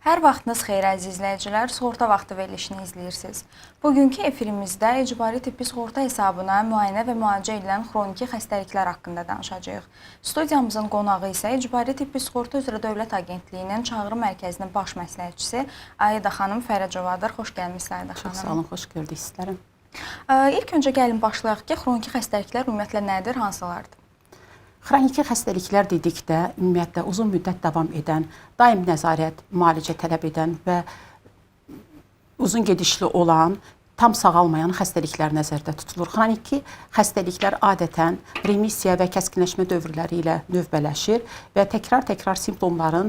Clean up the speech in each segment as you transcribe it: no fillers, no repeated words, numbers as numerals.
Hər vaxtınız xeyir əziz izləyicilər, sığorta vaxtı verilişini izləyirsiniz. Bugünkü efirimizdə icbari tibbi sığorta hesabına müayinə və müalicə edilən xroniki xəstəliklər haqqında danışacağıq. Studiyamızın qonağı isə icbari tibbi sığorta üzrə Dövlət Agentliyinin Çağrı Mərkəzinin baş məsləhətçisi Aida xanım Fərəcovadır. Xoş gəlmisiniz Aida xanım. Çox sağ olun, xoş gördük sizlərin. İlk öncə gəlin başlayaq ki, xroniki xəstəliklər ümumiyyətlə nədir, hansılardır? Xroniki xəstəliklər dedikdə ümumiyyətlə uzun müddət davam edən, daim nəzarət, müalicə tələb edən və uzun gedişli olan, tam sağalmayan xəstəliklər nəzərdə tutulur. Xroniki xəstəliklər adətən remissiya və kəskinləşmə dövrləri ilə növbələşir və təkrar simptomların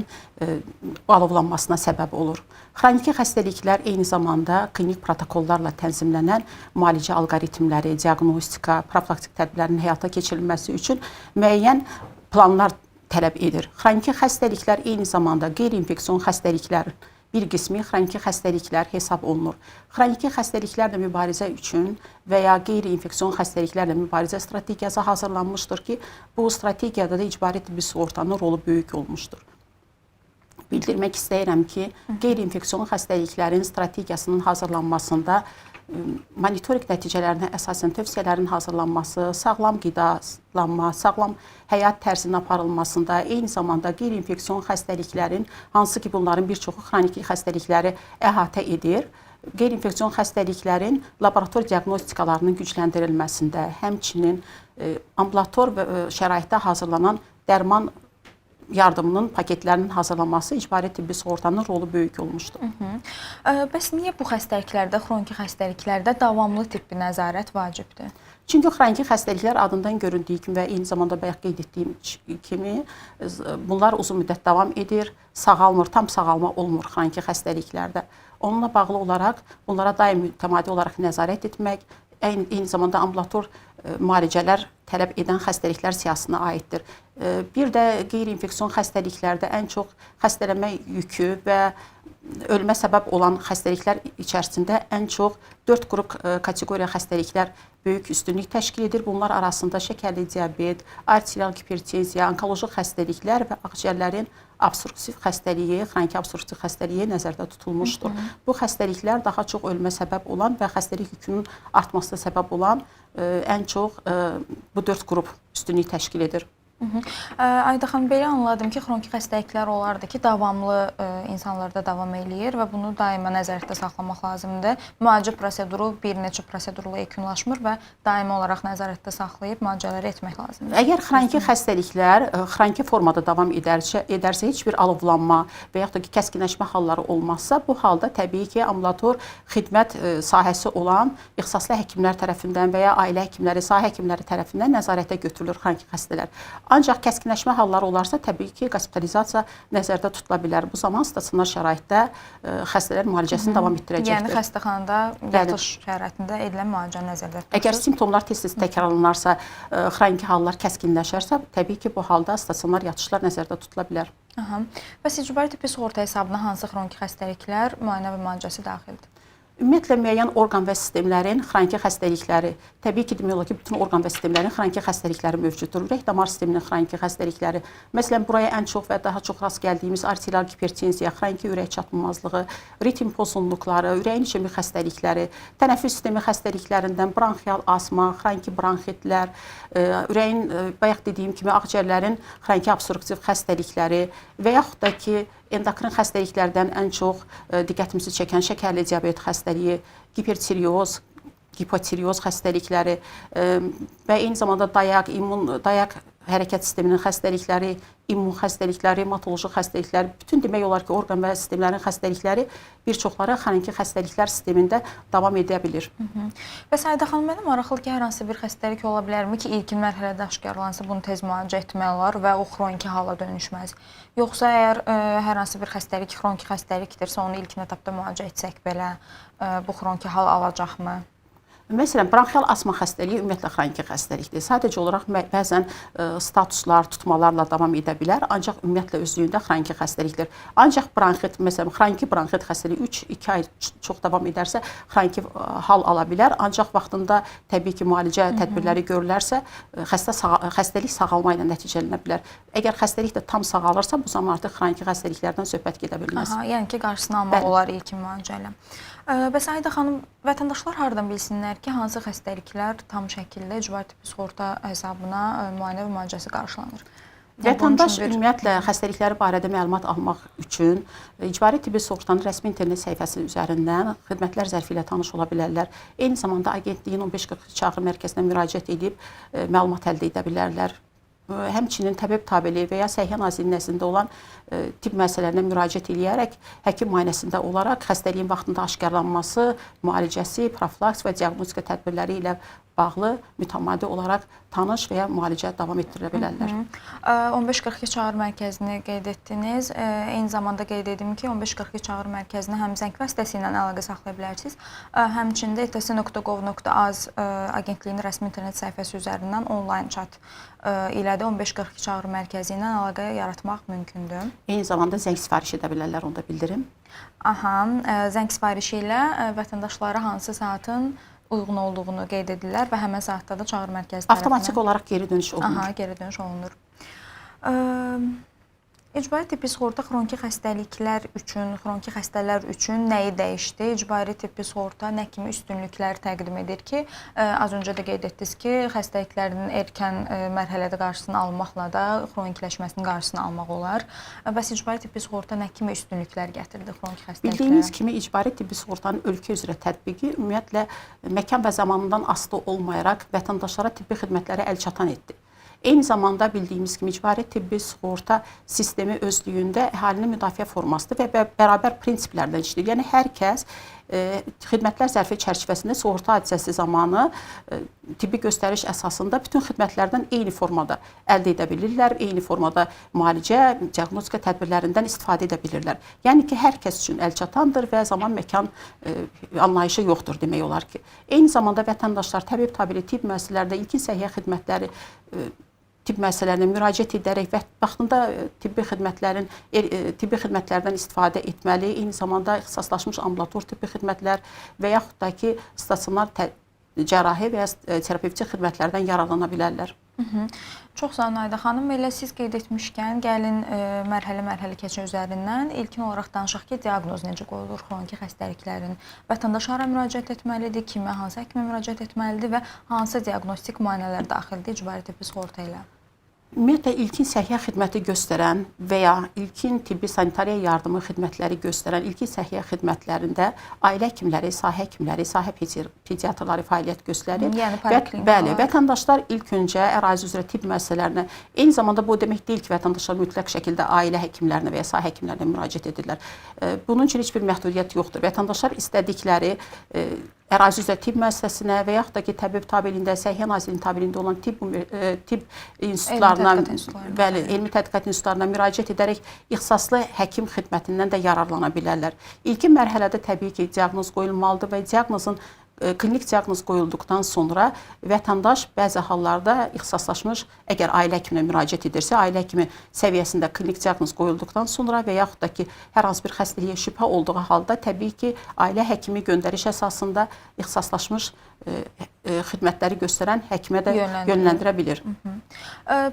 alovlanmasına səbəb olur. Xroniki xəstəliklər eyni zamanda klinik protokollarla tənzimlənən müalicə alqoritmləri, diaqnostika, profilaktik tədbirlərin həyata keçirilməsi üçün müəyyən planlar tələb edir. Xroniki xəstəliklər eyni zamanda qeyri-infeksion xəstəliklərin bir qismi xroniki xəstəliklər hesab olunur. Xroniki xəstəliklərlə mübarizə üçün və ya qeyri-infeksion xəstəliklərlə mübarizə strategiyası hazırlanmışdır ki, bu strategiyada da icbari tibbi sığortanın rolu böyük olmuşdur. Bildirmək istəyirəm ki, qeyri-infeksion xəstəliklərin strategiyasının hazırlanmasında monitorinq nəticələrinə əsasən tövsiyələrin hazırlanması, sağlam qidalanma, sağlam həyat tərzinin aparılmasında, eyni zamanda qeyri-infeksion xəstəliklərin, hansı ki bunların bir çoxu xroniki xəstəlikləri əhatə edir, qeyri-infeksion xəstəliklərin laborator diaqnostikalarının gücləndirilməsində, həmçinin ambulator şəraitdə hazırlanan dərman yardımının paketlərinin hazırlanması icbari tibbi sığortanın rolu böyük olmuşdur. Bəs niyə bu xəstəliklərdə, xroniki xəstəliklərdə davamlı tibbi nəzarət vacibdir? Çünki xroniki xəstəliklər adından göründüyü kimi və eyni zamanda bayaq qeyd etdiyim kimi bunlar uzun müddət davam edir, sağalmır, tam sağalma olmur xroniki xəstəliklərdə. Onunla bağlı olaraq bunlara daim mütəmadi olaraq nəzarət etmək, eyni zamanda ambulator müalicələr tələb edən xəstəliklər siyahısına aiddir. Bir də qeyri-infeksion xəstəliklərdə ən çox xəstələnmə yükü və ölümə səbəb olan xəstəliklər içərisində ən çox 4 qrup kateqoriya xəstəliklər böyük üstünlük təşkil edir. Bunlar arasında şəkərli diabet, arterial hipertenziya, onkoloji xəstəliklər və ağciyərlərin obstruktiv xəstəliyi, xroniki obstruktiv xəstəliyi nəzərdə tutulmuşdur. Bu xəstəliklər daha çox ölümə səbəb olan və xəstəlik yükünün artmasına səbəb olan ən çox bu 4 qrup üstünlük təşkil edir. Ayda xanım, belə anladım ki, xroniki xəstəliklər olardı ki, davamlı insanlarda davam eləyir və bunu daima nəzərdə saxlamaq lazımdır. Müalicə proseduru bir neçə prosedurla yekunlaşmır və daimi olaraq nəzarətdə saxlayıb müalicələri etmək lazımdır. Əgər xroniki xəstəliklər xroniki formada davam edərsə, heç bir alovlanma və yaxud da ki, kəskinləşmə halları olmazsa, bu halda təbii ki, ambulator xidmət sahəsi olan ixtisaslı həkimlər tərəfindən və ya ailə həkimləri, sahə həkimləri tərəfindən nəzarətə götürülür xroniki xəstələr. Ancaq kəskinləşmə halları olarsa, təbii ki, qospitalizasiya nəzərdə tutula bilər. Bu zaman stasionar şəraitdə xəstələrin müalicəsini davam etdirəcəkdir. Yəni, xəstəxanada yatış şəraitində edilən müalicə nəzərdə tutulur. Əgər simptomlar tez-tez təkrarlanarsa, xroniki hallar kəskinləşərsə, təbii ki, bu halda stasionar yatışlar nəzərdə tutula bilər. Bəs icbari tibbi sığorta hesabına hansı xroniki xəstəliklər müayinə və müalicəsi daxildir? Ümumiyyətlə, müəyyən orqan və sistemlərin xroniki xəstəlikləri, təbii ki, demək olar ki, bütün orqan və sistemlərin xroniki xəstəlikləri mövcuddur. Ürək-damar sisteminin xroniki xəstəlikləri, məsələn, buraya ən çox və daha çox rast gəldiyimiz arterial hipertenziya, xroniki ürək çatmamazlığı, ritm pozğunluqları, ürəyin işemi xəstəlikləri, tənəffüs sistemi xəstəliklərindən bronxial asma, xroniki bronxitlər, ürəyin, bayaq dediyim kimi, ağciyərlərin xroniki obstruktiv xəstəlikləri və yaxud da ki, endokrin xəstəliklərdən ən çox diqqətimizi çəkən şəkərli diabet xəstəliyi, hipertireoz, hipotireoz xəstəlikləri və eyni zamanda dayaq hərəkət sisteminin xəstəlikləri, immun xəstəlikləri, hematoloji xəstəlikləri, bütün demək olar ki, orqan və sistemlərin xəstəlikləri bir çoxları xroniki xəstəliklər sistemində davam edə bilir. Bəs Ayda xanım, mənə maraqlı ki, hər hansı bir xəstəlik ola bilərmi ki, ilkin mərhələdə aşkarlansa, bunu tez müalicə etmək olar və o xroniki hala dönüşməz? Yoxsa əgər hər hansı bir xəstəlik xroniki xəstəlikdirsə, onu ilkin etapda müalicə etsək belə bu xroniki hal alacaqmı? Məsələn, bronxial asma xəstəliyi ümumiyyətlə xroniki xəstəlikdir. Sadəcə olaraq bəzən statuslar, tutmalarla davam edə bilər, ancaq ümumiyyətlə özlüyündə xroniki xəstəlikdir. Ancaq bronxit, məsələn, xroniki bronxit xəstəliyi 3-2 ay çox davam edərsə, xroniki hal ala bilər, ancaq vaxtında təbii ki, müalicə tədbirləri görülərsə, xəstəlik sağalma ilə nəticələnə bilər. Əgər xəstəlik də tam sağalırsa, bu zaman artıq xroniki xəstəliklərdən söhbət gedə bilməz. Yəni ki, qarşısını almaq olar ilkin müalicə ilə. Bəs Ayda xanım, vətəndaşlar hardan bilsinlər ki, hansı xəstəliklər tam şəkildə icbari tibbi sığorta hesabına müayinə və müalicəsi qarşılanır? Vətəndaş ümumiyyətlə xəstəlikləri barədə məlumat almaq üçün icbari tibbi sığortanın rəsmi internet səhifəsi üzərindən xidmətlər zərfi ilə tanış ola bilərlər. Eyni zamanda agentliyin 1542 çağrı mərkəzinə müraciət edib məlumat əldə edə bilərlər. Həmçinin təbib tabeli və ya Səhiyyə Nazirliyinin nəzdində olan tibb müəssisələrinə müraciət edərək həkim müayinəsində olaraq xəstəliyin vaxtında aşkarlanması, müalicəsi, profilaks və diaqnostika tədbirləri ilə bağlı mütəmadi olaraq tanış və ya müalicə davam etdirə bilərlər. 1542 çağrı mərkəzini qeyd etdiniz. Eyni zamanda qeyd edim ki, 1542 çağrı mərkəzinə həm zəng vasitəsilə əlaqə saxlaya bilərsiniz, həmçində ets.gov.az agentliyinin rəsmi internet səhifəsi üzərindən onlayn chat ilə də 1542 çağrı mərkəzi ilə əlaqə yaratmaq mümkündür. Eyni zamanda zəng sifariş edə bilərlər, onu da bildirim. Zəng sifarişi ilə vətəndaşlara hansı saatın uyğun olduğunu qeyd edirlər və həmən saatda da çağrı mərkəzi tərəfindən avtomatik olaraq geri dönüş olunur. Geri dönüş olunur. İcbari tibbi sığorta xroniki xəstəliklər üçün, xroniki xəstələr üçün nəyi dəyişdi? İcbari tibbi sığorta nə kimi üstünlüklər təqdim edir ki, az öncə də qeyd etdiniz ki, xəstəliklərin erkən mərhələdə qarşısını almaqla da xronikləşməsinin qarşısını almaq olar. Bəs icbari tibbi sığorta nə kimi üstünlüklər gətirdi xroniki xəstəliklərə? Bildiyiniz kimi icbari tibbi sığortanın ölkə üzrə tətbiqi ümumiyyətlə məkan və zamanından asılı olmayaraq vətəndaşlara tibbi xidmətlərə əlçatan etdi. Eyni zamanda bildiyimiz kimi icbari tibbi sığorta sistemi özlüyündə əhalinin müdafiə formasıdır və bərabər prinsiplərdən işləyir. Yəni hər kəs xidmətlər zərfi çərçivəsində sığorta hadisəsi zamanı tibbi göstəriş əsasında bütün xidmətlərdən eyni formada əldə edə bilirlər, eyni formada müalicə, diaqnostika tədbirlərindən istifadə edə bilirlər. Yəni ki, hər kəs üçün əlçatandır və zaman məkan anlayışı yoxdur demək olar ki. Eyni zamanda vətəndaşlar təbib tabeli tibb müəssisələrində ilkin səhiyyə xidmətləri tibb müəssisələrinə müraciət edərək və vaxtında tibbi xidmətlərdən istifadə etməli, eyni zamanda ixtisaslaşmış ambulator tibbi xidmətlər və yaxud da ki, stasionar cərrahi və ya terapevtik xidmətlərdən yararlana bilərlər. Çox sağ olun Ayda xanım. Elə siz qeyd etmişkən, gəlin mərhələ-mərhələ keçə üzərindən ilkin olaraq danışaq ki, diaqnoz necə qoyulur xroniki xəstəliklərin? Vətəndaş hara müraciət etməlidir, kimə, hansı həkimə müraciət etməlidir və hansı diaqnostik müayinələr daxildir icbari tibbi sığorta ilə? Ümumiyyətlə, ilkin səhiyyə xidməti göstərən və ya ilkin tibbi sanitariya yardımı xidmətləri göstərən ilkin səhiyyə xidmətlərində ailə həkimləri, sahə həkimləri, sahə pediatrları fəaliyyət göstərir. Yəni poliklinika. Bəli, vətəndaşlar ilk öncə ərazi üzrə tibb müəssisələrinə, eyni zamanda bu demək deyil ki, vətəndaşlar mütləq şəkildə ailə həkimlərinə və ya sahə həkimlərinə müraciət edirlər. Bunun üçün heç bir məhdudiyyət yoxdur. Vətəndaşlar istədikləri ərazi üzrə tibb müəssisəsinə və yaxud da ki, təbib tabeliyində, Səhiyyə Nazirliyinin tabeliyində olan tibb institutlarına, bəli, elmi tədqiqat institutlarına müraciət edərək ixtisaslı həkim xidmətindən də yararlana bilərlər. İlkin mərhələdə təbii ki, diaqnoz qoyulmalıdır və diaqnozun klinik diaqnoz qoyulduqdan sonra vətəndaş bəzi hallarda ixtisaslaşmış, əgər ailə həkiminə müraciət edirsə, ailə həkimi səviyyəsində klinik diaqnoz qoyulduqdan sonra və yaxud da ki, hər hansı bir xəstəliyə şübhə olduğu halda təbii ki, ailə həkimi göndəriş əsasında ixtisaslaşmış xidmətləri göstərən həkimə də yönləndirə bilir.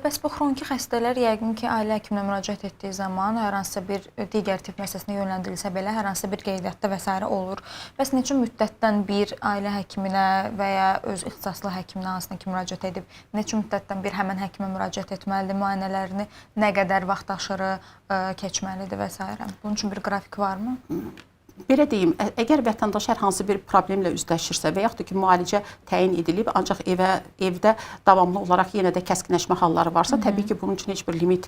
Bəs bu xroniki xəstələr yəqin ki, ailə həkiminə müraciət etdiyi zaman hər hansısa bir digər tibb müəssisəsinə yönləndirilsə belə, hər hansısa bir qeydiyyatda və s. olur. Bəs neçə müddətdən bir ailə həkiminə və ya öz ixtisaslı həkiminə hansına ki müraciət edib, neçə müddətdən bir həmən həkimə müraciət etməlidir, müayinələrini nə qədər vaxt aşırı keçməlidir və s. Bunun üçün bir qrafik varmı? Belə deyim, əgər vətəndaş hər hansı bir problemlə üzləşirsə və yaxud da ki, müalicə təyin edilib, ancaq evdə davamlı olaraq yenə də kəskinləşmə halları varsa, təbii ki, bunun üçün heç bir limit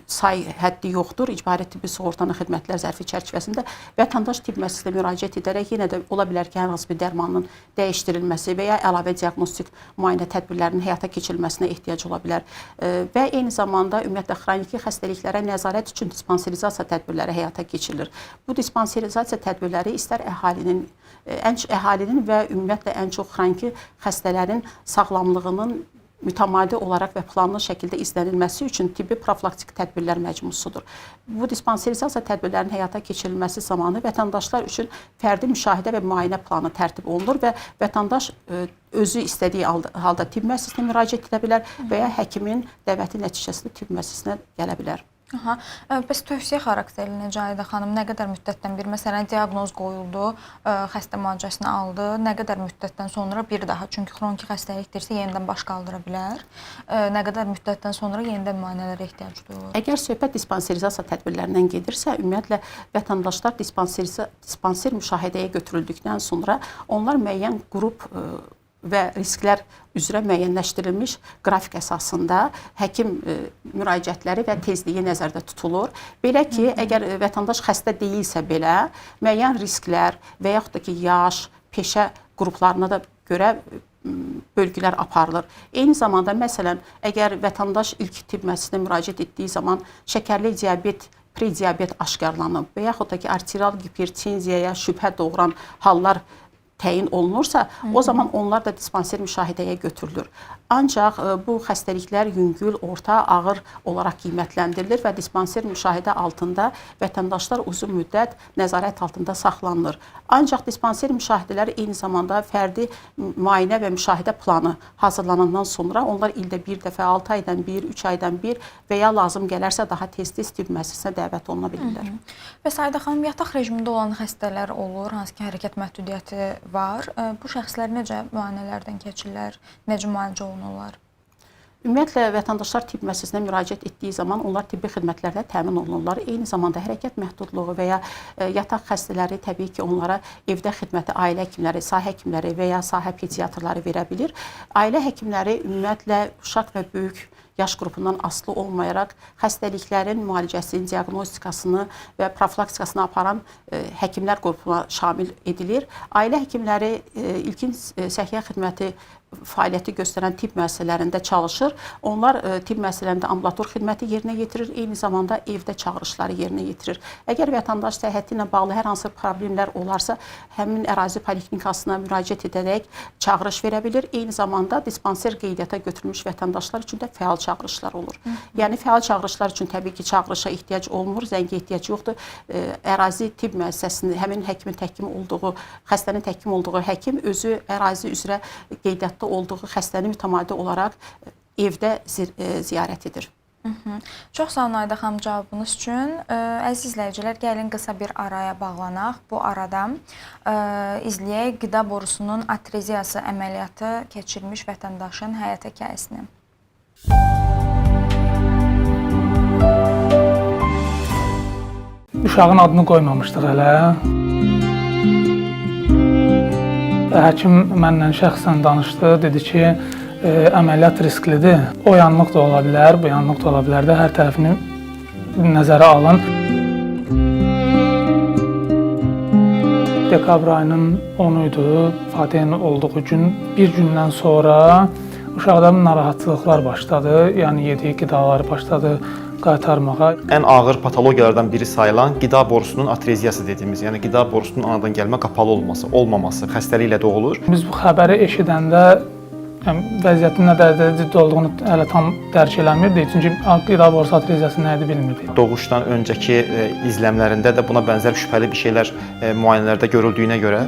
say həddi yoxdur. İcbari tibbi sığortanın xidmətlər zərfi çərçivəsində vətəndaş tibb müəssisəsinə müraciət edərək yenə də ola bilər ki, hər hansı bir dərmanın dəyişdirilməsi və ya əlavə diaqnostik müayinə tədbirlərinin həyata keçirilməsinə ehtiyac ola bilər. Və eyni zamanda ümumiyyətlə xroniki xəstəliklərə nəzarət üçün dispanserizasiya tədbirləri həyata keçirilir. Bu dispanserizasiya dispanserizacya tədbirləri istər əhalinin və ümumiyyətlə ən çox xroniki xəstələrin sağlamlığının mütəmadi olaraq və planlı şəkildə izlənilməsi üçün tibbi profilaktik tədbirlər məcmusudur. Bu dispanserizasiya tədbirlərinin həyata keçirilməsi zamanı vətəndaşlar üçün fərdi müşahidə və müayinə planı tərtib olunur və vətəndaş özü istədiyi halda tibb müəssisəsinə müraciət edə bilər və ya həkimin dəvəti nəticəsində tibb müəssisəsinə gələ bilər. Bəs tövsiyə xarakterli necə Ayda xanım? Nə qədər müddətdən bir, məsələn, diaqnoz qoyuldu, xəstə müalicəsini aldı, nə qədər müddətdən sonra bir daha, çünki xroniki xəstəlikdirsə yenidən baş qaldıra bilər, nə qədər müddətdən sonra yenidən müayinələrə ehtiyac duyulur? Əgər söhbət dispanserizasiya tədbirlərindən gedirsə, ümumiyyətlə vətəndaşlar dispanser müşahidəyə götürüldükdən sonra onlar müəyyən qrup və risklər üzrə müəyyənləşdirilmiş qrafik əsasında həkim müraciətləri və tezliyi nəzərdə tutulur. Belə ki, əgər vətəndaş xəstə deyilsə belə, müəyyən risklər və yaxud da ki, yaş, peşə qruplarına da görə bölgülər aparılır. Eyni zamanda, məsələn, əgər vətəndaş ilk tibb müəssisəsinə müraciət etdiyi zaman şəkərli diabet, prediabet aşkarlanıb və yaxud da ki, arterial hipertenziyaya şübhə doğuran hallar təyin olunursa, o zaman onlar da dispanser müşahidəyə götürülür. Ancaq bu xəstəliklər yüngül, orta, ağır olaraq qiymətləndirilir və dispanser müşahidə altında vətəndaşlar uzun müddət nəzarət altında saxlanılır. Ancaq dispanser müşahidələri eyni zamanda fərdi müayinə və müşahidə planı hazırlanandan sonra onlar ildə bir dəfə, 6 aydan bir, 3 aydan bir və ya lazım gələrsə daha tez-tez tibb müəssisəsinə dəvət oluna bilirlər. Bəs Ayda xanım, yataq rejimində olan xəstələr olur, hansı ki, hərəkət məhdudiyyəti var. Bu şəxslər necə müayinələrdən keçirlər, necə müalicə olunurlar? Ümumiyyətlə, vətəndaşlar tibb müəssisəsinə müraciət etdiyi zaman onlar tibbi xidmətlərlə təmin olunurlar. Eyni zamanda hərəkət məhdudluğu və ya yataq xəstələri təbii ki, onlara evdə xidməti ailə həkimləri, sahə həkimləri və ya sahə pediatrları verə bilir. Ailə həkimləri ümumiyyətlə uşaq və böyük yaş qrupundan asılı olmayaraq xəstəliklərin müalicəsini, diaqnostikasını və profilaktikasını aparan həkimlər qrupuna şamil edilir. Ailə həkimləri ilkin səhiyyə xidməti fəaliyyəti göstərən tibb müəssisələrində çalışır. Onlar tibb müəssisələrində ambulator xidməti yerinə yetirir, eyni zamanda evdə çağırışları yerinə yetirir. Əgər vətəndaş səhhəti ilə bağlı hər hansı problemlər olarsa, həmin ərazi poliklinikasına müraciət edərək çağırış verə bilir. Eyni zamanda dispanser qeydiyyata götürülmüş vətəndaşlar üçün də fəal çağırışlar olur. Yəni fəal çağırışlar üçün təbii ki, çağırışa ehtiyac olmur, zəngə ehtiyac yoxdur. Ərazi tibb müəssisəsində həmin həkimin təhkim olduğu, xəstənin təhkim olduğu həkim özü ərazi üzrə qeydiyyat olduğu xəstəni mütəmadi olaraq evdə ziyarət edir. Çox sağ olun Ayda xanım cavabınız üçün. Əziz izləyicilər, gəlin qısa bir araya bağlanaq. Bu arada izləyək qida borusunun atreziyası əməliyyatı keçirmiş vətəndaşın həyat hekayəsini. Uşağın adını qoymamışdıq hələ. Həkim mənlə şəxsən danışdı, dedi ki, əməliyyat risklidir. O yanlıq da ola bilər, bu yanlıq da ola bilər də, hər tərəfini nəzərə alın. Dekabr ayının 10-u idi, Fatihin olduğu gün. Bir gündən sonra uşaqda narahatçılıqlar başladı, yəni yediyi qidaları başladı qaytarmağa. Ən ağır patologiyalardan biri sayılan qida borusunun atreziyası dediyimiz, yəni qida borusunun anadan gəlmə qapalı olmaması xəstəliklə doğulur. Biz bu xəbəri eşidəndə vəziyyətin nə dərəcədə ciddi olduğunu hələ tam dərk eləmirdik, çünki qida borusu atreziyası nə idi bilmirdik. Doğuşdan öncəki izləmlərində də buna bənzər şübhəli bir şeylər müayinələrdə görüldüyünə görə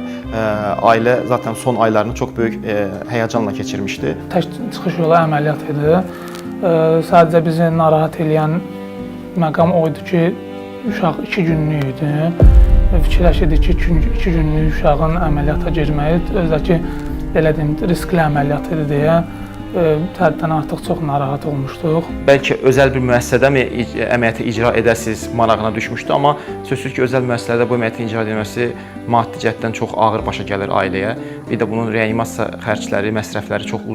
ailə zaten son aylarını çox böyük həyəcanla keçirmişdi. Tək çıxış yolu əməliyyat idi. Sadəcə bizi narahat edən məqam o idi ki, uşaq 2 günlük idi. Fikirləşirdik ki, 2 günlük uşağın əməliyyata girməyi, özdəki belə deyim, riskli əməliyyat idi deyə həddən artıq çox narahat olmuşduq. Bəlkə özəl bir müəssisədə mi əməliyyatı icra edəsiniz marağına düşmüşdü, amma sözsüz ki, özəl müəssisələrdə bu əməliyyatın icra edilməsi maddi cəhətdən çox ağır başa gəlir ailəyə. Bir də bunun reanimasiya xərcləri, məsrəfləri çox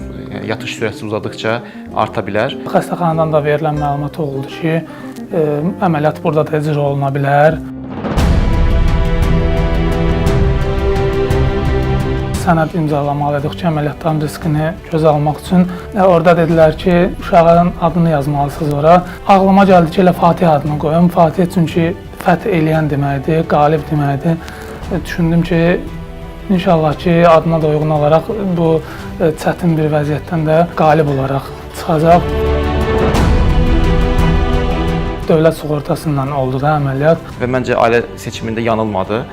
yatış sürəsi uzadıkca arta bilər. Xəstəxanadan da verilən məlumat oldu ki, əməliyyat burada da icra oluna bilər. Sənəd imzalamalıyıq ki, əməliyyatların riskini gözə almaq üçün. Orada dedilər ki, uşağın adını yazmalısınız ora. Ağlıma gəldi ki, elə Fatih adını qoyum. Fatih çünki fəth eləyən deməkdir, qalib deməkdir. Düşündüm ki, inşallah ki, adına da uyğun olaraq bu çətin bir vəziyyətdən də qalib olaraq çıxacaq. Dövlət sığortasından oldu da əməliyyat. Və məncə ailə seçimində yanılmadı.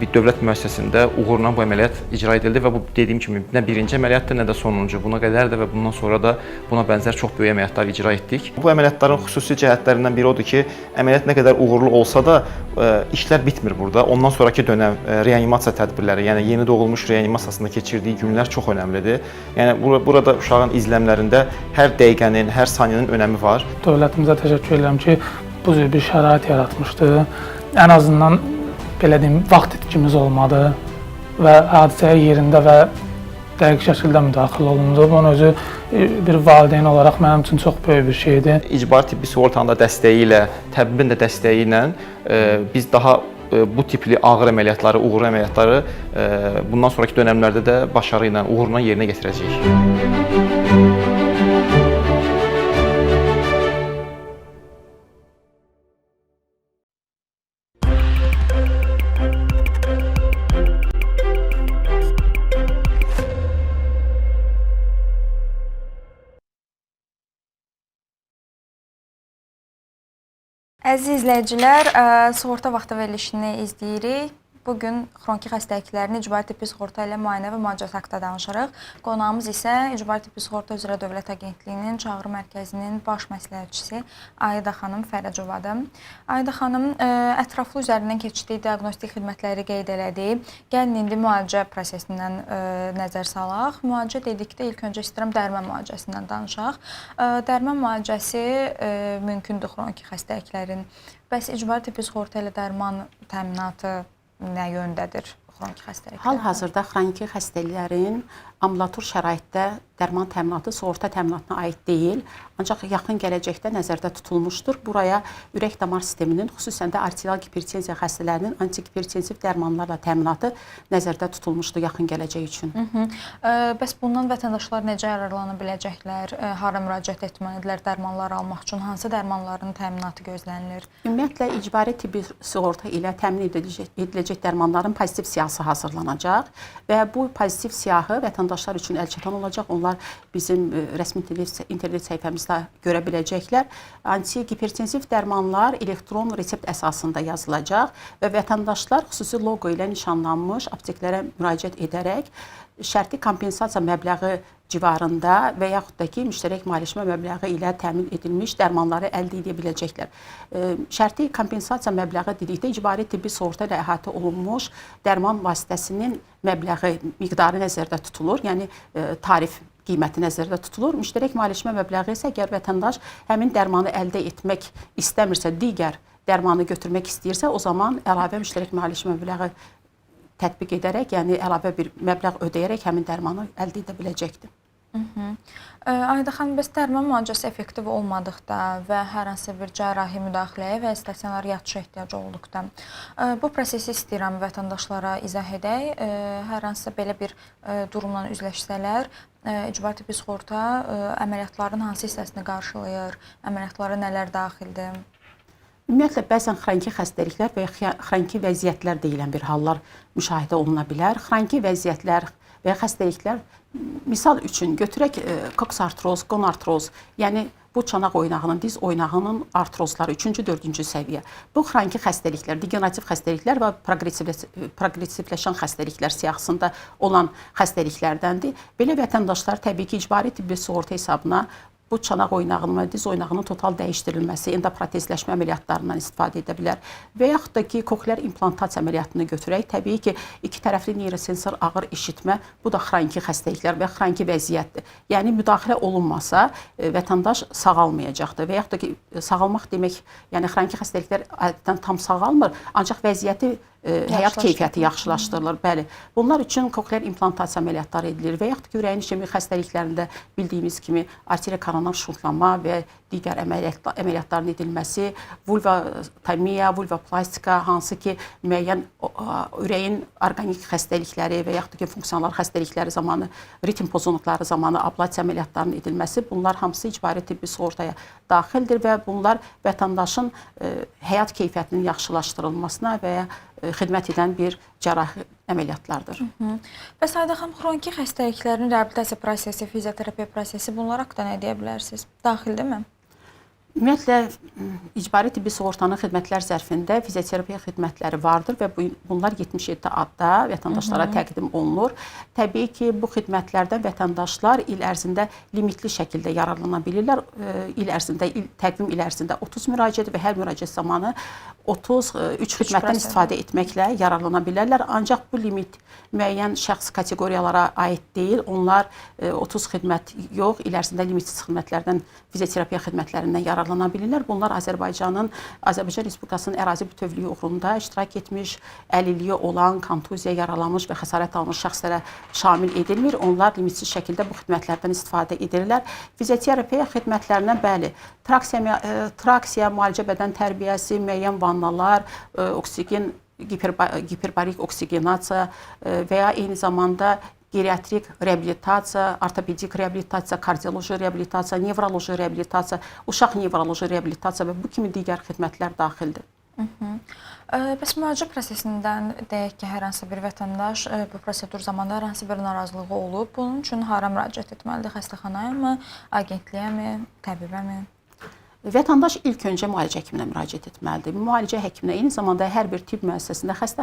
Bir dövlət müəssisəsində uğurla bu əməliyyat icra edildi və bu dediyim kimi nə birinci əməliyyatdır, nə də sonuncu. Buna qədər də və bundan sonra da buna bənzər çox böyük əməliyyatlar icra etdik. Bu əməliyyatların xüsusi cəhətlərindən biri odur ki, əməliyyat nə qədər uğurlu olsa da işlər bitmir burada. Ondan sonrakı dönəm reanimasiya tədbirləri, yəni yeni doğulmuş reanimasiyasında keçirdiyi günlər çox önəmlidir. Yəni burada uşağın izləmlərində hər dəqiqənin, hər saniyənin önəmi var. Dövlətimizə təşəkkür edirəm ki, bu cür bir şərait yaratmışdı. Ən azından belə deyim, vaxt itkimiz olmadı və hadisəyə yerində və dəqiq şəkildə müdaxilə olundu. Bunun özü bir valideyn olaraq mənim üçün çox böyük bir şeydir. İcbari tibbi sığortanın da dəstəyi ilə, təbibin də dəstəyi ilə biz daha bu tipli ağır əməliyyatları, uğurlu əməliyyatları bundan sonraki dönəmlərdə də başarı ilə, uğurla yerinə yetirəcəyik. Əziz izləyicilər, sığorta vaxtı verilişini izləyirik. Bugün xroniki xəstəliklərin icbari tibbi sığorta ilə müayinə və müalicət haqqında danışırıq. Qonağımız isə icbari tibbi sığorta üzrə Dövlət Agentliyinin Çağrı Mərkəzinin baş məsləhətçisi Aida xanım Fərəcovadır. Aida xanım ətraflı üzərindən keçdiyi diaqnostik xidmətləri qeyd elədi. Gəlin indi müalicə prosesindən nəzər salaq. Müalicə dedikdə ilk öncə istəyirəm dərman müalicəsindən danışaq. Dərman müalicəsi mümkündür xroniki xəstəliklərin. Bəs icbari tibbi sığorta ilə dərman təminatı nə yöndədir xroniki xəstəliklər? Hal-hazırda xroniki xəstəliklərin ambulator şəraitdə dərman təminatı sığorta təminatına aid deyil, ancaq yaxın gələcəkdə nəzərdə tutulmuşdur. Buraya ürək-damar sisteminin, xüsusən də arterial hipertenziya xəstələrinin antihipertensiv dərmanlarla təminatı nəzərdə tutulmuşdur yaxın gələcək üçün. Bəs bundan vətəndaşlar necə yararlana biləcəklər? Hara müraciət etməlidirlər dərmanlar almaq üçün? Hansı dərmanların təminatı gözlənilir? Ümumiyyətlə, icbari tibbi sığorta ilə təmin ediləcək dərmanların pozitiv siyahısı hazırlanacaq və bu pozitiv siyahı vətəndaşlar üçün əlçatan olacaq. Onlar bizim rəsmi internet səhifəmizdə görə biləcəklər. Antihipertensiv dərmanlar elektron resept əsasında yazılacaq və vətəndaşlar xüsusi loqo ilə nişanlanmış apteklərə müraciət edərək şərti kompensasiya məbləği civarında və yaxud da ki, müştərək maliyyələşmə məbləği ilə təmin edilmiş dərmanları əldə edə biləcəklər. Şərti kompensasiya məbləği dedikdə icbari tibbi sığorta ilə əhatə olunmuş dərman vasitəsinin məbləği, miqdarı nəzərdə tutulur, yəni tarif qiyməti nəzərdə tutulur. Müştərək maliyyələşmə məbləği isə əgər vətəndaş həmin dərmanı əldə etmək istəmirsə, digər dərmanı götürmək istəyirsə, o zaman əlavə müştərək maliyyələşmə məbləği tətbiq edərək, yəni əlavə bir məbləğ ödəyərək həmin dərmanı əldə edə biləcəkdir. Aida xanım, bəs dərman müalicəsi effektiv olmadıqda və hər hansı bir cərrahi müdaxiləyə və stasionar yatışa ehtiyac olduqda bu prosesi istəyirəm vətəndaşlara izah edək. Hər hansısa belə bir durumla üzləşsələr, icbari tibbi sığorta əməliyyatların hansı hissəsini qarşılayır, əməliyyatlara nələr daxildir? Ümumiyyətlə, bəzən xroniki xəstəliklər və xroniki vəziyyətlər deyilən bir hallar müşahidə oluna bilər. Xroniki vəziyyətlər və xəstəliklər, misal üçün götürək koksartroz, qonartroz, yəni bu çanaq oynağının, diz oynağının artrozları 3-cü, 4-cü səviyyə. Bu xroniki xəstəliklər, degenerativ xəstəliklər və progressivləşən xəstəliklər siyahısında olan xəstəliklərdəndir. Belə vətəndaşlar təbii ki, icbari tibbi sığorta hesabına bu çanaq oynağının və diz oynağının total dəyişdirilməsi, endoprotezləşmə əməliyyatlarından istifadə edə bilər. Və yaxud da ki, koklear implantasiya əməliyyatını götürək. Təbii ki, iki tərəfli neyrosensor ağır eşitmə, bu da xroniki xəstəliklər və xroniki vəziyyətdir. Yəni, müdaxilə olunmasa, vətəndaş sağalmayacaqdır. Və yaxud da ki, sağalmaq demək, yəni xroniki xəstəliklər adətən tam sağalmır, ancaq vəziyyəti həyat keyfiyyəti yaxşılaşdırılır. Bəli. Bunlar üçün koklear implantasiya əməliyyatları edilir və yaxud ki, ürəyin işemik xəstəliklərində bildiyimiz kimi arteriya koronar şuntlama və digər əməliyyatların edilməsi, vulvotomiya, vulvoplastika, hansı ki, müəyyən ürəyin orqanik xəstəlikləri və yaxud da ki, funksional xəstəlikləri zamanı, ritm pozuntuları zamanı ablasiya əməliyyatlarının edilməsi, bunlar hamısı icbari tibbi sığortaya daxildir və bunlar vətəndaşın həyat keyfiyyətinin yaxşılaşdırılmasına və ya xidmət edən bir cərrahi əməliyyatlardır. Və Sayidə xanım, xroniki xəstəliklərin reabilitasiya prosesi, fizioterapiya prosesi, bunlar haqqında nə deyə bilərsiniz? Daxildirmi? Ümumiyyətlə, icbari tibbi sığortanın xidmətlər zərfində fizioterapiya xidmətləri vardır və bunlar 77 adda vətəndaşlara təqdim olunur. Təbii ki, bu xidmətlərdən vətəndaşlar il ərzində limitli şəkildə yararlana bilirlər. Təqvim il ərzində 30 müraciət və hər müraciət zamanı 33 xidmətdən istifadə etməklə yararlana bilərlər. Ancaq bu limit müəyyən şəxs kateqoriyalara aid deyil. Onlar 30 xidmət yox, il ərzində limitsiz xidmətlərdən, fizioterapiya xidmətlərindən yararlana bilirlər. Bunlar Azərbaycan Respublikasının ərazi bütövlüyü uğrunda iştirak etmiş, əlilliyi olan, kontuziya yaralanmış və xəsarət almış şəxslərə şamil edilmir. Onlar limitsiz şəkildə bu xidmətlərdən istifadə edirlər. Fizioterapiya xidmətlərindən bəli, traksiya, müalicə bədən tərbiyəsi, müəyyən vannalar, oksigen, giperbarik oksigenasiya və ya eyni zamanda geriatrik reabilitasiya, ortopedik reabilitasiya, kardioloji reabilitasiya, nevroloji reabilitasiya, uşaq nevroloji reabilitasiya və bu kimi digər xidmətlər daxildir. Bəs müalicə prosesindən deyək ki, hər hansı bir vətəndaş bu prosedur zamanında hər hansı bir narazılığı olub, bunun üçün hara müraciət etməlidir? Xəstəxanaya mı, agentliyə mi, təbibə mi? Vətəndaş ilk öncə müalicə həkiminə müraciət etməlidir. Müalicə həkiminə eyni zamanda hər bir tibb müəssisəsində xəstə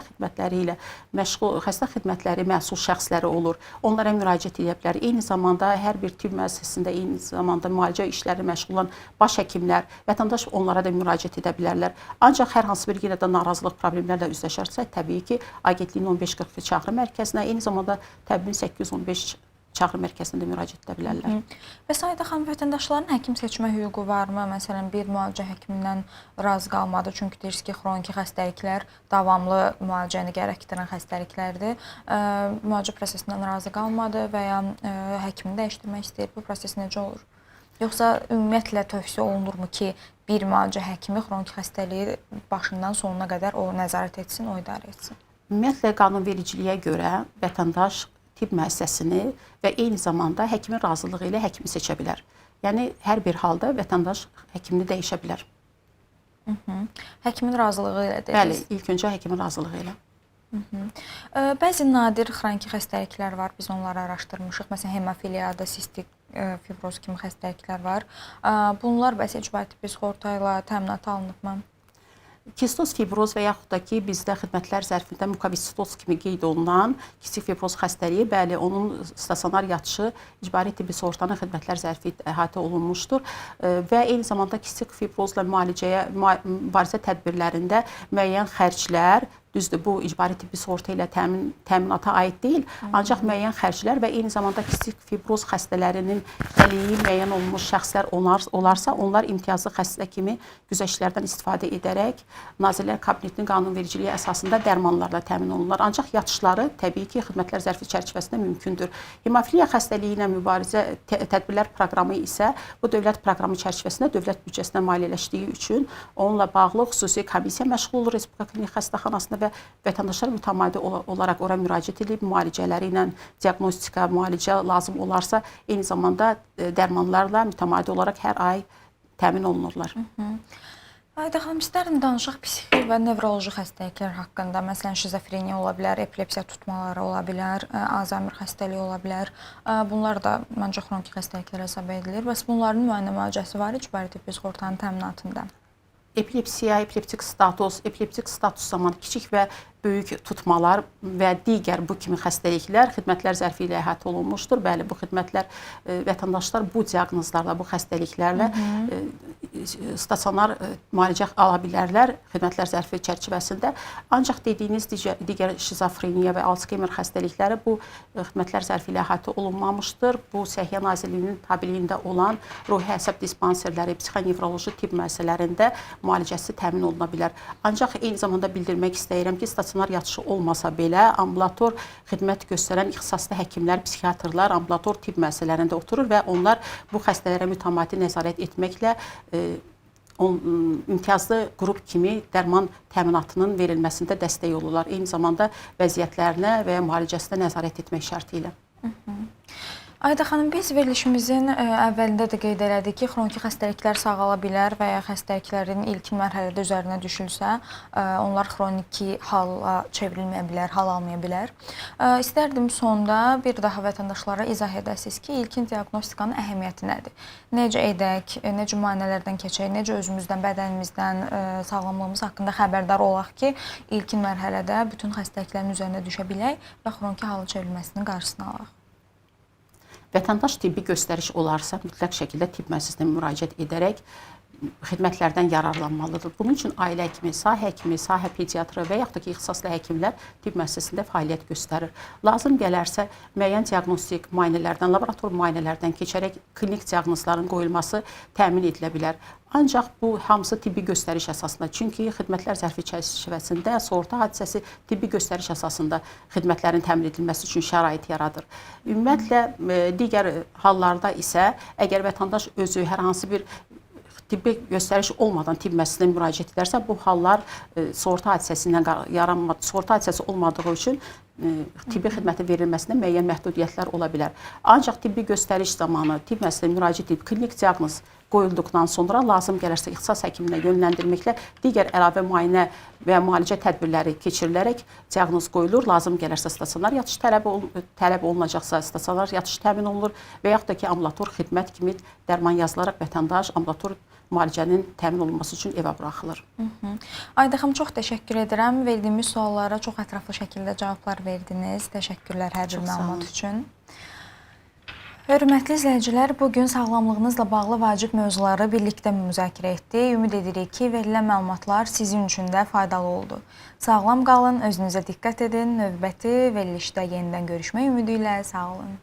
xidmətləri məsul şəxsləri olur. Onlara müraciət edə bilər. Eyni zamanda hər bir tibb müəssisəsində eyni zamanda müalicə işləri məşğul olan baş həkimlər, vətəndaş onlara da müraciət edə bilərlər. Ancaq hər hansı bir yenə də narazılıq problemlərlə üzləşərsə, təbii ki, agentliyin 1542 çağrı mərkəzinə, eyni zamanda təbibin 815 çağrı mərkəzində müraciət edə bilərlər. Və Sayidə xanım, vətəndaşların həkim seçmə hüququ varmı? Məsələn, bir müalicə həkimindən razı qalmadı, çünki deyirsiniz ki, xroniki xəstəliklər davamlı müalicəni gərəkdirən xəstəliklərdir. Müalicə prosesindən razı qalmadı və ya həkimi dəyişdirmək istəyir. Bu proses necə olur? Yoxsa ümumiyyətlə tövsiyə olunurmu ki, bir müalicə həkimi xroniki xəstəliyi başından sonuna qədər o nəzarət etsin, o idarə etsin? Ümumiyyətlə, qanunvericiliyə görə vətəndaş tibb müəssisəsini və eyni zamanda həkimin razılığı ilə həkimi seçə bilər. Yəni, hər bir halda vətəndaş həkimini dəyişə bilər. Həkimin razılığı ilə dediniz? Bəli, ilk öncə həkimin razılığı ilə. Bəzi nadir xroniki xəstəliklər var, biz onları araşdırmışıq. Məsələn, hemofiliyada, sistik fibroz kimi xəstəliklər var. Bunlar bəs icbari tibbi sığorta ilə təminat alınıbmı? Kistoz fibroz və yaxud da ki, bizdə xidmətlər zərfində mukovisitoz kimi qeyd olunan kistik fibroz xəstəliyi, bəli, onun stasionar yatışı icbari tibbi sığortanın xidmətlər zərfi əhatə olunmuşdur və eyni zamanda kistik fibrozla mübarizə tədbirlərində müəyyən xərclər, düzdür, bu icbari tibbi sığorta ilə təminata aid deyil, ancaq müəyyən xərclər və eyni zamanda kistik fibroz xəstələrinin əlilliyi müəyyən olunmuş şəxslər olarsa, onlar imtiyazlı xəstə kimi güzəştlərdən istifadə edərək Nazirlər Kabinetinin qanunvericiliyi əsasında dərmanlarla təmin olunurlar. Ancaq yatışları təbii ki, xidmətlər zərfi çərçivəsində mümkündür. Hemofiliya xəstəliyi ilə mübarizə tədbirlər proqramı isə bu dövlət proqramı çərçivəsində dövlət büdcəsindən maliyyələşdiyi üçün onunla bağlı xüsusi komissiya məşğul olur Respublika Klinik Xəstəxanasında və vətəndaşlar mütəmadi olaraq ora müraciət edib müalicələri ilə diaqnostika, müalicə lazım olarsa, eyni zamanda dərmanlarla mütəmadi olaraq hər ay təmin olunurlar. Sayidə xanım, istərdim danışaq psixi və nevroloji xəstəliklər haqqında. Məsələn, şizofreniya ola bilər, epilepsiya tutmaları ola bilər, Alzheimer xəstəliyi ola bilər. Bunlar da məncə xroniki xəstəliklər hesab edilir. Bəs bunların müayinə müalicəsi var icbari tibbi sığortanın təminatında? Epilepsiya, epileptik status zamanı kiçik və böyük tutmalar və digər bu kimi xəstəliklər xidmətlər zərfi ilə əhatə olunmuşdur. Bəli, bu xidmətlər vətəndaşlar bu diaqnozlarla, bu xəstəliklərlə stasionar müalicə ala bilərlər xidmətlər zərfi çərçivəsində. Ancaq dediyiniz digər şizofreniya və Alzheimer xəstəlikləri bu xidmətlər zərfi ilə əhatə olunmamışdır. Bu Səhiyyə Nazirliyinin tabeliyində olan ruhi əsəb dispanserləri, psixonevroloji tibb müəssisələrində müalicəsi təmin oluna bilər. Ancaq eyni zamanda bildirmək istəyirəm ki, stasionar yatışı olmasa belə, ambulator xidmət göstərən ixtisaslı həkimlər, psixiatrlar ambulator tibb müəssisələrində oturur və onlar bu xəstələrə mütəmadi nəzarət etməklə imtiyazlı qrup kimi dərman təminatının verilməsində dəstək olurlar. Eyni zamanda vəziyyətlərinə və ya müalicəsinə nəzarət etmək şərti ilə. Ayda xanım, biz verilişimizin əvvəlində də qeyd elədik ki, xroniki xəstəliklər sağala bilər və ya xəstəliklərin ilkin mərhələdə üzərinə düşülsə, onlar xroniki hala çevrilməyə bilər, hal almaya bilər. İstərdim sonda bir daha vətəndaşlara izah edəsiniz ki, ilkin diaqnostikanın əhəmiyyəti nədir? Necə edək, necə müayinələrdən keçək, necə özümüzdən, bədənimizdən, sağlamlığımız haqqında xəbərdar olaq ki, ilkin mərhələdə bütün xəstəliklərin üzərinə düşə bilək və xroniki halı çevrilməsinin qarşısını alaq. Vətəndaş tibbi göstəriş olarsa, mütləq şəkildə tibb müəssisəsinə müraciət edərək xidmətlərdən yararlanmalıdır. Bunun üçün ailə həkimi, sahə pediatrı və yaxud da ki, ixtisaslı həkimlər tibb müəssisəsində fəaliyyət göstərir. Lazım gələrsə, müəyyən diaqnostik müayinələrdən, laborator müayinələrdən keçərək klinik diaqnozların qoyulması təmin edilə bilər. Ancaq bu hamısı tibbi göstəriş əsasında. Çünki xidmətlər zərfi çərçivəsində sığorta hadisəsi tibbi göstəriş əsasında xidmətlərin təmin edilməsi üçün şərait yaradır. Ümumiyyətlə, digər hallarda isə əgər vətəndaş özü hər hansı bir tibbi göstəriş olmadan tibb müəssisəsinə müraciət edərsə, bu hallar sığorta hadisəsindən yaranmadı. Sığorta hadisəsi olmadığı üçün tibbi xidmətin verilməsində müəyyən məhdudiyyətlər ola bilər. Ancaq tibbi göstəriş zamanı tibb müəssisəsinə müraciət edib klinik diaqnoz qoyulduqdan sonra lazım gələrsə ixtisas həkiminə yönləndirməklə digər əlavə müayinə və müalicə tədbirləri keçirilərək diaqnoz qoyulur. Lazım gələrsə stasionar yatış tələb olunacaqsa stasionar yatış təmin olunur və yaxud da ki, ambulator xidmət kimi dərman yazılaraq vətəndaş ambulator müalicənin təmin olunması üçün evə buraxılır. Ayda xanım, çox təşəkkür edirəm. Verdiyimiz suallara çox ətraflı şəkildə cavablar verdiniz. Təşəkkürlər hər bir məlumat üçün. Hörmətli izləyicilər, bugün sağlamlığınızla bağlı vacib mövzuları birlikdə müzakirə etdik. Ümid edirik ki, verilən məlumatlar sizin üçün də faydalı oldu. Sağlam qalın, özünüzə diqqət edin. Növbəti verilişdə yenidən görüşmək ümidi ilə sağ olun.